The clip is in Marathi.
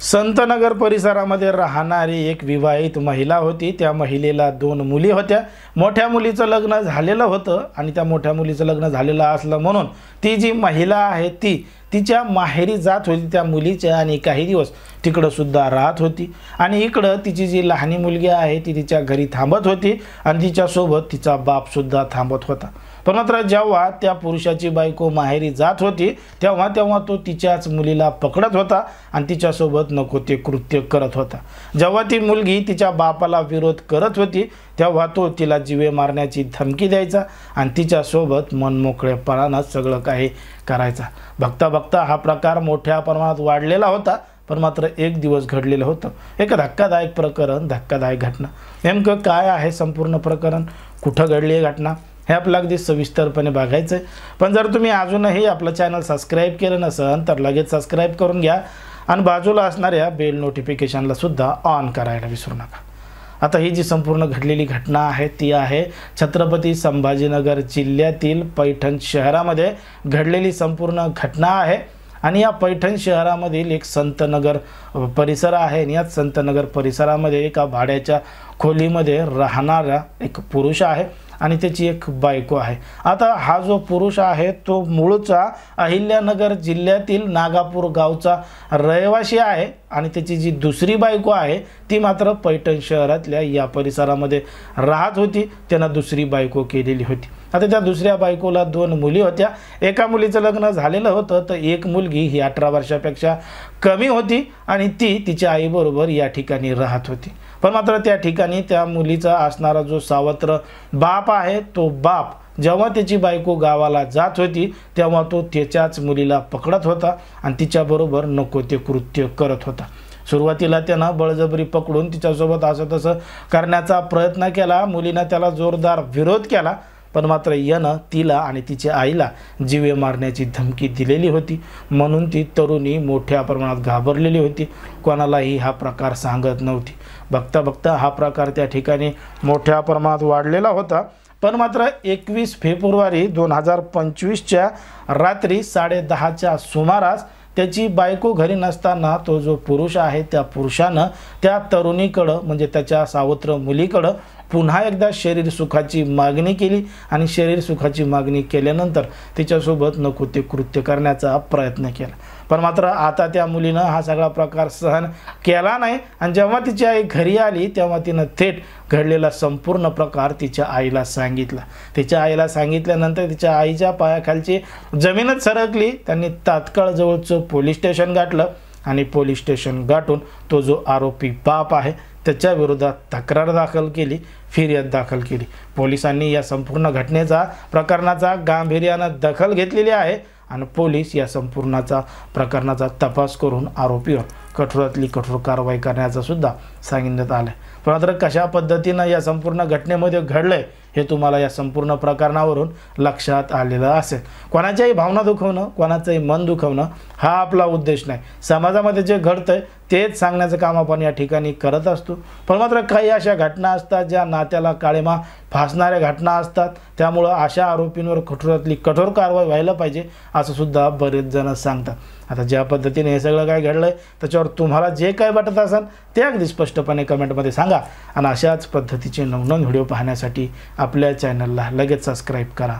संतनगर परिसरामध्ये राहणारी एक विवाहित महिला होती। त्या महिलेला 2 मुली होत्या। मोठ्या मुलीचं लग्न झालेलं होतं आणि त्या मोठ्या मुलीचं लग्न झालेलं असलं म्हणून ती जी महिला आहे ती तिच्या माहेरी जात होती त्या मुलीच्या आणि काही दिवस तिकडं सुद्धा राहत होती आणि इकडं तिची जी लहानी मुलगी आहे ती तिच्या घरी थांबत होती आणि तिच्यासोबत तिचा बाप सुद्धा थांबत होता। पण मात्र जेव्हा त्या पुरुषाची बायको माहेरी जात होती तेव्हा तो तिच्याच मुलीला पकडत होता आणि तिच्यासोबत नको ते कृत्य करत होता। जेव्हा ती मुलगी तिच्या बापाला विरोध करत होती तेव्हा तो तिला जीवे मारण्याची धमकी द्यायचा आणि तिच्यासोबत मनमोकळेपणानं सगळं काही करायचा। बघता बघता हा प्रकार मोठ्या प्रमाणात वाढलेला होता। पण मात्र एक दिवस घडलेलं होतं एक धक्कादायक प्रकरण, धक्कादायक घटना। नेमकं काय आहे संपूर्ण प्रकरण, कुठं घडली ही घटना हे आपल्याला अगदी सविस्तरपणे बघायचं आहे। पण जर तुम्ही अजूनही आपलं चॅनल सबस्क्राईब केलं नसेल तर लगेच सबस्क्राईब करून घ्या आणि बाजूला असणाऱ्या बेल नोटिफिकेशनला सुद्धा ऑन करायला विसरू नका। आता ही जी संपूर्ण घडलेली घटना आहे ती आहे छत्रपती संभाजीनगर जिल्ह्यातील पैठण शहरामध्ये घडलेली संपूर्ण घटना आहे आणि या पैठण शहरामधील एक संतनगर परिसर आहे आणि या संतनगर परिसरामध्ये एका भाड्याच्या खोलीमध्ये राहणारा एक पुरुष आहे आणि त्याची एक बायको आहे। आता हा जो पुरुष आहे तो मूळचा अहिल्यानगर जिल्ह्यातील नागापूर गावचा रहिवासी आहे आणि त्याची जी दुसरी बायको आहे ती मात्र पैठण शहरातल्या या परिसरामध्ये राहत होती। त्यानं दुसरी बायको केलेली होती। आता त्या दुसऱ्या बायकोला 2 मुली होत्या। एका मुलीचं लग्न झालेलं होतं तर एक मुलगी ही 18 वर्षापेक्षा कमी होती आणि ती तिच्या आईबरोबर या ठिकाणी राहत होती। पण मात्र त्या ठिकाणी त्या मुलीचा असणारा जो सावत्र बाप आहे तो बाप जेव्हा त्याची बायको गावाला जात होती तेव्हा तो त्याच्याच मुलीला पकडत होता आणि तिच्याबरोबर नको ते कृत्य करत होता। सुरुवातीला त्यानं बळजबरी पकडून तिच्यासोबत असं तसं करण्याचा प्रयत्न केला। मुलीनं त्याला जोरदार विरोध केला पण मात्र यानं तिला आणि तिच्या आईला जीवे मारण्याची धमकी दिलेली होती। म्हणून ती तरुणी मोठ्या प्रमाणात घाबरलेली होती, कोणालाही हा प्रकार सांगत नव्हती। बघता बघता हा प्रकार त्या ठिकाणी मोठ्या प्रमाणात वाढलेला होता। पण मात्र 21 फेब्रुवारी 2025च्या रात्री 10:30च्या सुमारास त्याची बायको घरी नसताना तो जो पुरुष आहे त्या पुरुषानं त्या तरुणीकडं म्हणजे त्याच्या सावत्र मुलीकडं पुन्हा एकदा शरीर सुखाची मागणी केली आणि शरीर सुखाची मागणी केल्यानंतर तिच्यासोबत नको ते कृत्य करण्याचा प्रयत्न केला। पण मात्र आता त्या मुलीनं हा सगळा प्रकार सहन केला नाही आणि जेव्हा तिची आई घरी आली तेव्हा तिनं थेट घडलेला संपूर्ण प्रकार तिच्या आईला सांगितला। तिच्या आईला सांगितल्यानंतर तिच्या आईच्या पायाखालची जमीनच सरकली। त्यांनी तात्काळ जवळचं पोलीस स्टेशन गाठलं आणि पोलीस स्टेशन गाठून तो जो आरोपी बाप आहे त्याच्या विरोधात तक्रार दाखल केली, फिर्याद दाखल केली। पोलिसांनी या संपूर्ण प्रकरणाचा गांभीर्यानं दखल घेतलेली आहे आणि पोलीस या संपूर्ण प्रकरणाचा तपास करून आरोपीवर कठोरातली कठोर कारवाई करण्याचं सुद्धा सांगण्यात आलं। पण मात्र कशा पद्धतीनं या संपूर्ण घटनेमध्ये घडलंय हे तुम्हाला या संपूर्ण प्रकरणावरून लक्षात आलेलं असेल। कोणाच्याही भावना दुखवणं, कोणाचंही मन दुखवणं हा आपला उद्देश नाही। समाजामध्ये जे घडतंय तेच सांगण्याचं काम आपण या ठिकाणी करत असतो। पण मात्र काही अशा घटना असतात ज्या नात्याला काळिमा फासणाऱ्या घटना असतात, त्यामुळं अशा आरोपींवर कठोरातली कठोर कारवाई व्हायला पाहिजे असं सुद्धा बरेच जण सांगतात। आता ज्या पद्धतीने हे सगळं काय घडलंय त्याच्यावर तुम्हाला जे काय वाटत असेल ते अगदी स्पष्टपणे कमेंटमध्ये सांगा आणि अशाच पद्धतीचे नवनवीन व्हिडिओ पाहण्यासाठी आपल्या चॅनलला लगेच सबस्क्राईब करा।